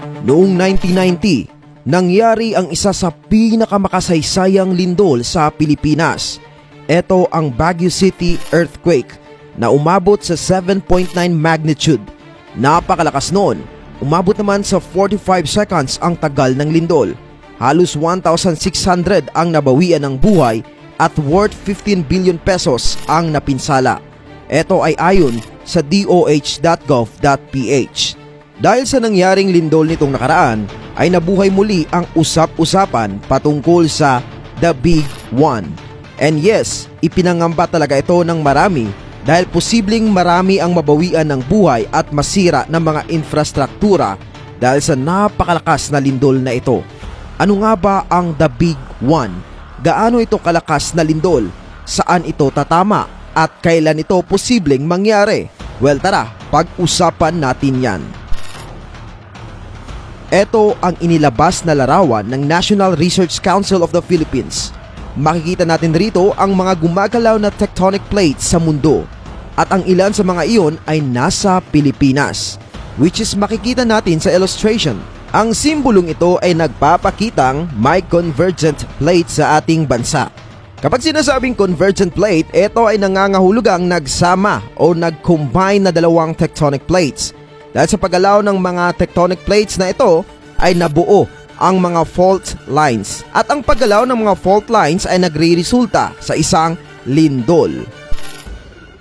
Noong 1990, nangyari ang isa sa pinakamakasaysayang lindol sa Pilipinas. Ito ang Baguio City earthquake na umabot sa 7.9 magnitude. Napakalakas noon. Umabot naman sa 45 seconds ang tagal ng lindol. Halos 1,600 ang nabawian ng buhay at worth 15 billion pesos ang napinsala. Ito ay ayon sa doh.gov.ph. Dahil sa nangyaring lindol nitong nakaraan, ay nabuhay muli ang usap-usapan patungkol sa The Big One. And yes, ipinangamba talaga ito ng marami dahil posibleng marami ang mabawian ng buhay at masira ng mga infrastruktura dahil sa napakalakas na lindol na ito. Ano nga ba ang The Big One? Gaano ito kalakas na lindol? Saan ito tatama? At kailan ito posibleng mangyari? Well, tara, pag-usapan natin yan. Ito ang inilabas na larawan ng National Research Council of the Philippines. Makikita natin rito ang mga gumagalaw na tectonic plates sa mundo at ang ilan sa mga iyon ay nasa Pilipinas, which is makikita natin sa illustration. Ang simbolong ito ay nagpapakitang may convergent plate sa ating bansa. Kapag sinasabing convergent plate, ito ay nangangahulugang nagsama o nag-combine na dalawang tectonic plates. Dahil sa paggalaw ng mga tectonic plates na ito ay nabuo ang mga fault lines. At ang paggalaw ng mga fault lines ay nagre-resulta sa isang lindol.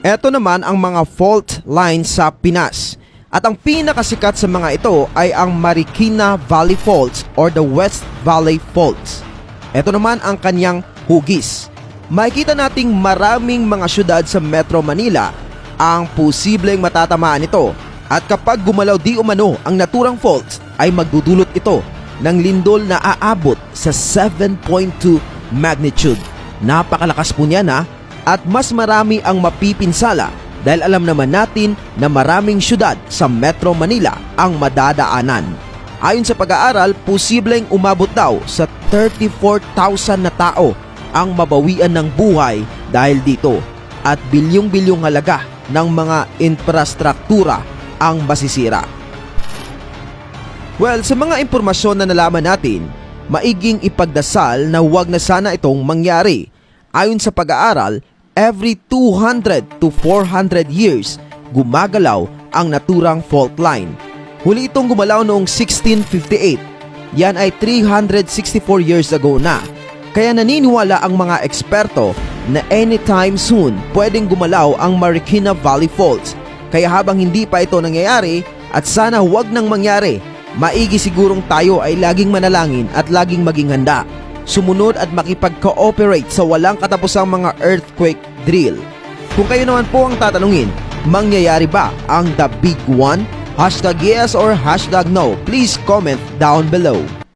Ito naman ang mga fault lines sa Pinas. At ang pinakasikat sa mga ito ay ang Marikina Valley Fault or the West Valley Faults. Ito naman ang kanyang hugis. Makikita nating maraming mga syudad sa Metro Manila ang posibleng matatamaan nito. At kapag gumalaw di umano ang naturang fault ay magdudulot ito ng lindol na aabot sa 7.2 magnitude. Napakalakas po niyan at mas marami ang mapipinsala dahil alam naman natin na maraming syudad sa Metro Manila ang madadaanan. Ayon sa pag-aaral, posibleng umabot daw sa 34,000 na tao ang mabawian ng buhay dahil dito at bilyong-bilyong halaga ng mga infrastruktura ang masisira. Well, sa mga impormasyon na nalaman natin, maiging ipagdasal na huwag na sana itong mangyari. Ayon sa pag-aaral, every 200 to 400 years, gumagalaw ang naturang fault line. Huli itong gumalaw noong 1658. Yan ay 364 years ago na. Kaya naniniwala ang mga eksperto na anytime soon pwedeng gumalaw ang Marikina Valley Fault. Kaya habang hindi pa ito nangyayari at sana huwag nang mangyari, maigi sigurong tayo ay laging manalangin at laging maging handa. Sumunod at makipag-cooperate sa walang katapusang mga earthquake drill. Kung kayo naman po ang tatanungin, mangyayari ba ang The Big One? #yes or #no. Please comment down below.